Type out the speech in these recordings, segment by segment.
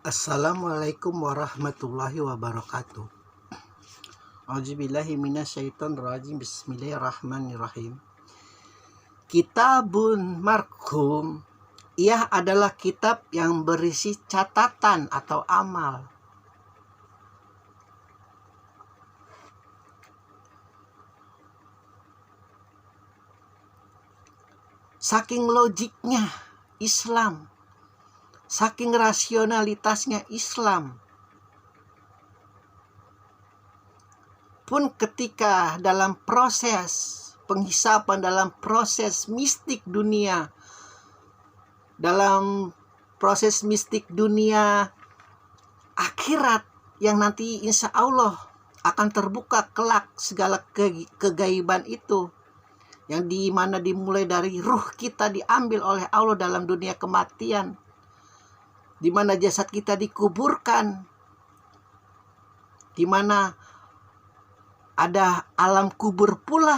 Assalamualaikum warahmatullahi wabarakatuh. Auzubillahi minasyaitonirrajim. Bismillahirrahmanirrahim. Kitabun marhum, ia adalah kitab yang berisi catatan atau amal. Saking logiknya Islam, saking rasionalitasnya Islam, pun ketika dalam proses penghisapan, dalam proses mistik dunia, dalam proses mistik dunia akhirat yang nanti insya Allah akan terbuka kelak segala kegaiban itu, yang dimana dimulai dari ruh kita diambil oleh Allah dalam dunia kematian, dimana jasad kita dikuburkan, dimana ada alam kubur pula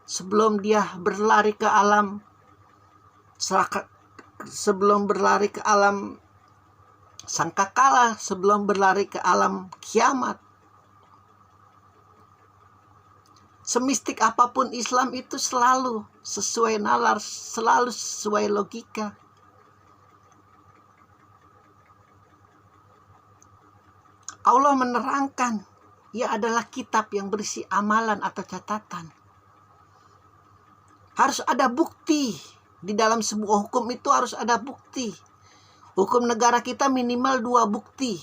sebelum dia berlari ke alam sangkakala, sebelum berlari ke alam kiamat. Semistik apapun Islam itu selalu sesuai nalar, selalu sesuai logika. Allah menerangkan, ia adalah kitab yang berisi amalan atau catatan. Harus ada bukti. Di dalam sebuah hukum itu harus ada bukti. Hukum negara kita minimal 2 bukti.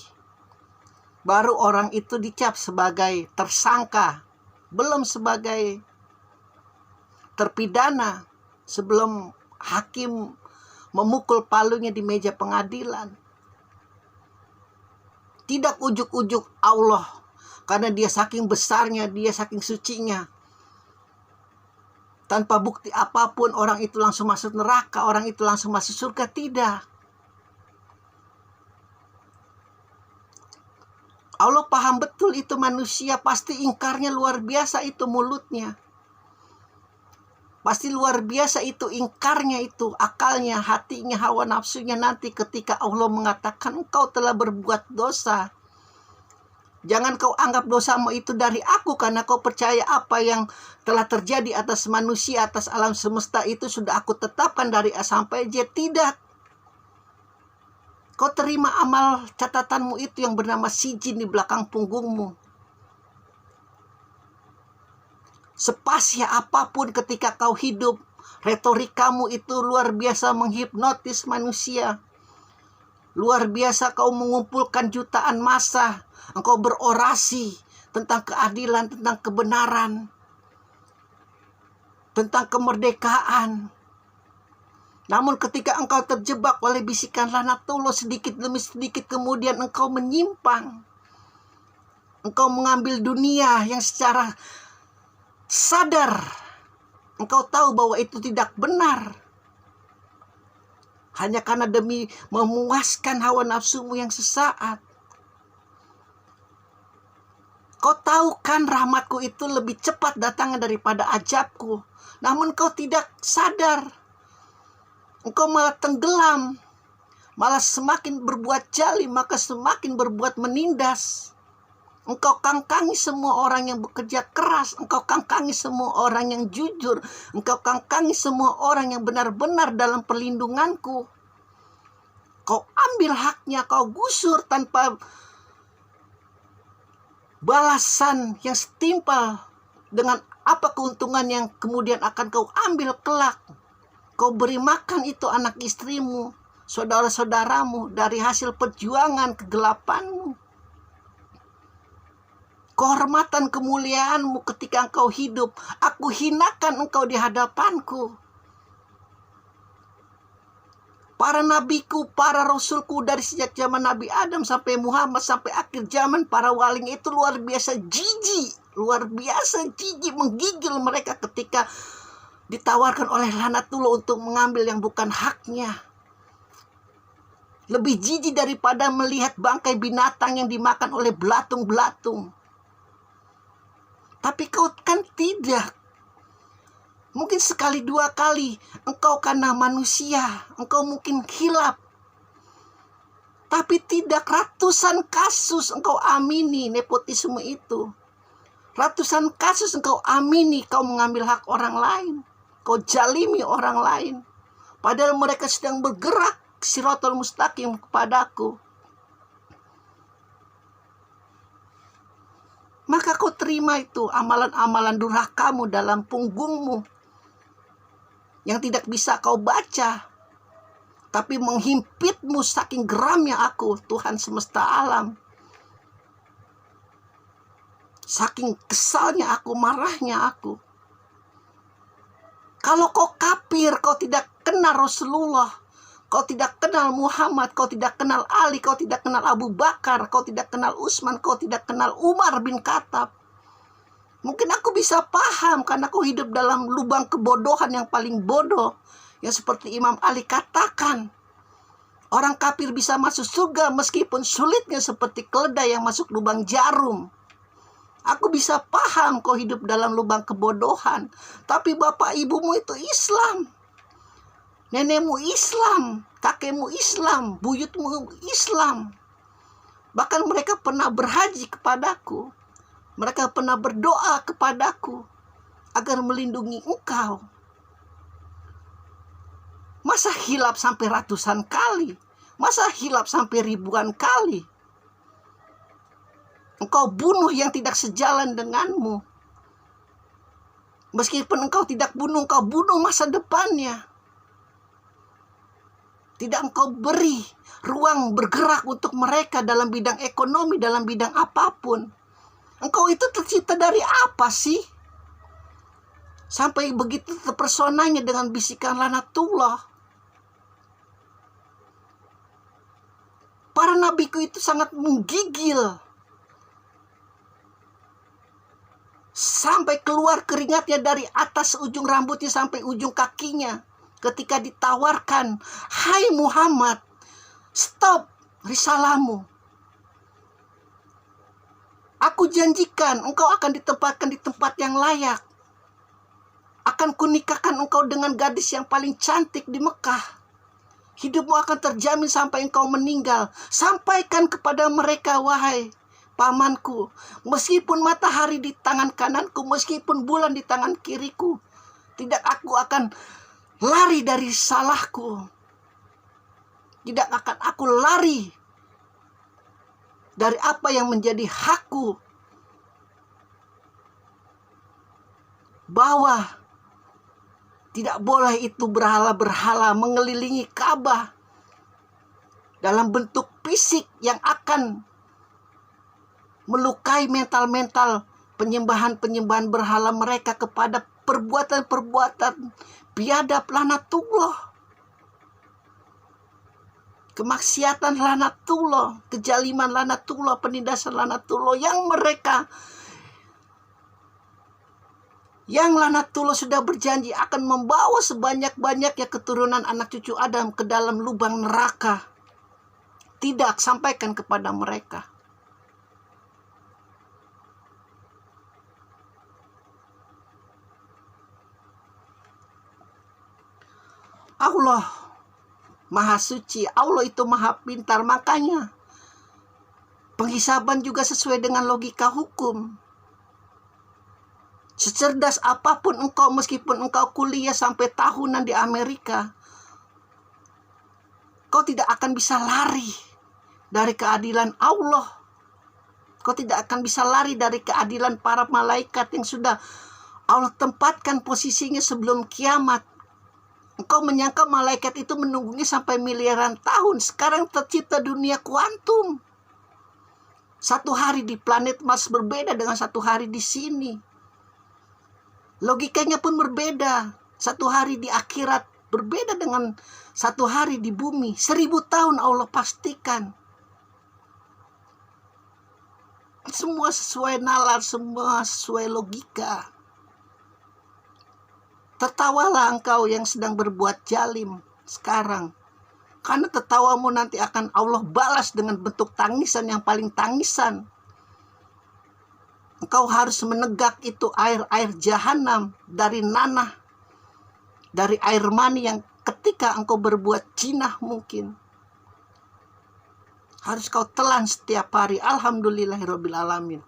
Baru orang itu dicap sebagai tersangka, belum sebagai terpidana, sebelum hakim memukul palunya di meja pengadilan. Tidak ujuk-ujuk Allah, karena dia saking besarnya, dia saking sucinya. Tanpa bukti apapun orang itu langsung masuk neraka, orang itu langsung masuk surga, tidak. Allah paham betul itu manusia pasti ingkarnya luar biasa, itu mulutnya. Pasti luar biasa itu ingkarnya, itu akalnya, hatinya, hawa nafsunya nanti ketika Allah mengatakan engkau telah berbuat dosa. Jangan kau anggap dosamu itu dari aku karena kau percaya apa yang telah terjadi atas manusia, atas alam semesta itu sudah aku tetapkan dari A sampai Z. Tidak. Kau terima amal catatanmu itu yang bernama sijin di belakang punggungmu. Sepasia apapun ketika kau hidup, retorikamu itu luar biasa menghipnotis manusia. Luar biasa kau mengumpulkan jutaan massa. Engkau berorasi tentang keadilan, tentang kebenaran, tentang kemerdekaan. Namun ketika engkau terjebak oleh bisikan laknatullah, sedikit demi sedikit kemudian engkau menyimpang. Engkau mengambil dunia yang secara sadar engkau tahu bahwa itu tidak benar. Hanya karena demi memuaskan hawa nafsumu yang sesaat. Kau tahu kan rahmatku itu lebih cepat datangnya daripada ajabku. Namun kau tidak sadar. Engkau malah tenggelam. Malah semakin berbuat jalim, maka semakin berbuat menindas. Engkau kangkangi semua orang yang bekerja keras. Engkau kangkangi semua orang yang jujur. Engkau kangkangi semua orang yang benar-benar dalam perlindunganku. Kau ambil haknya, kau gusur tanpa balasan yang setimpal dengan apa keuntungan yang kemudian akan kau ambil kelak. Kau beri makan itu anak istrimu, saudara-saudaramu dari hasil perjuangan kegelapanmu. Kehormatan kemuliaanmu ketika engkau hidup, aku hinakan engkau di hadapanku. Para nabiku, para rasulku dari sejak zaman Nabi Adam sampai Muhammad, sampai akhir zaman, para walinya itu luar biasa jijik. Luar biasa jijik, menggigil mereka ketika ditawarkan oleh laknatullah untuk mengambil yang bukan haknya. Lebih jijik daripada melihat bangkai binatang yang dimakan oleh belatung-belatung. Tapi kau kan tidak. Mungkin sekali 2 kali engkau karena manusia, engkau mungkin khilaf. Tapi tidak, ratusan kasus engkau amini nepotisme itu. Ratusan kasus engkau amini kau mengambil hak orang lain. Kau jalimi orang lain. Padahal mereka sedang bergerak siratal mustaqim kepadaku. Maka kau terima itu amalan-amalan durhakamu dalam punggungmu. Yang tidak bisa kau baca. Tapi menghimpitmu saking geramnya aku, Tuhan semesta alam. Saking kesalnya aku, marahnya aku. Kalau kau kafir, kau tidak kenal Rasulullah, kau tidak kenal Muhammad, kau tidak kenal Ali, kau tidak kenal Abu Bakar, kau tidak kenal Utsman, kau tidak kenal Umar bin Khattab. Mungkin aku bisa paham karena aku hidup dalam lubang kebodohan yang paling bodoh. Yang seperti Imam Ali katakan, orang kafir bisa masuk surga meskipun sulitnya seperti keledai yang masuk lubang jarum. Aku bisa paham kau hidup dalam lubang kebodohan. Tapi bapak ibumu itu Islam. Nenekmu Islam. Kakekmu Islam. Buyutmu Islam. Bahkan mereka pernah berhaji kepadaku. Mereka pernah berdoa kepadaku agar melindungi engkau. Masa hilap sampai ratusan kali? Masa hilap sampai ribuan kali? Engkau bunuh yang tidak sejalan denganmu. Meskipun engkau tidak bunuh, engkau bunuh masa depannya. Tidak engkau beri ruang bergerak untuk mereka dalam bidang ekonomi, dalam bidang apapun. Engkau itu tercipta dari apa sih? Sampai begitu terpesonanya dengan bisikan laknatullah. Para nabiku itu sangat menggigil. Sampai keluar keringatnya dari atas ujung rambutnya sampai ujung kakinya. Ketika ditawarkan, hai Muhammad, stop risalahmu. Aku janjikan engkau akan ditempatkan di tempat yang layak. Akan kunikahkan engkau dengan gadis yang paling cantik di Mekah. Hidupmu akan terjamin sampai engkau meninggal. Sampaikan kepada mereka, wahai pamanku, meskipun matahari di tangan kananku, meskipun bulan di tangan kiriku, tidak aku akan lari dari salahku. Tidak akan aku lari dari apa yang menjadi hakku. Bahwa tidak boleh itu berhala-berhala mengelilingi Ka'bah dalam bentuk fisik yang akan melukai mental-mental penyembahan-penyembahan berhala mereka kepada perbuatan-perbuatan biadab laknatullah. Kemaksiatan laknatullah, kejaliman laknatullah, penindasan laknatullah yang laknatullah sudah berjanji akan membawa sebanyak-banyaknya keturunan anak cucu Adam ke dalam lubang neraka. Tidak, sampaikan kepada mereka. Allah Maha Suci, Allah itu Maha Pintar, makanya penghisaban juga sesuai dengan logika hukum. Secerdas apapun engkau, meskipun engkau kuliah sampai tahunan di Amerika, kau tidak akan bisa lari dari keadilan Allah. Kau tidak akan bisa lari dari keadilan para malaikat yang sudah Allah tempatkan posisinya sebelum kiamat. Engkau menyangka malaikat itu menunggunya sampai miliaran tahun. Sekarang tercipta dunia kuantum. Satu hari di planet Mars berbeda dengan satu hari di sini. Logikanya pun berbeda. Satu hari di akhirat berbeda dengan satu hari di bumi. 1000 tahun Allah pastikan. Semua sesuai nalar, semua sesuai logika. Tertawalah engkau yang sedang berbuat jalim sekarang. Karena tertawamu nanti akan Allah balas dengan bentuk tangisan yang paling tangisan. Engkau harus menegak itu air-air jahanam dari nanah, dari air mani yang ketika engkau berbuat jinah mungkin. Harus kau telan setiap hari. Alhamdulillahirobbilalamin.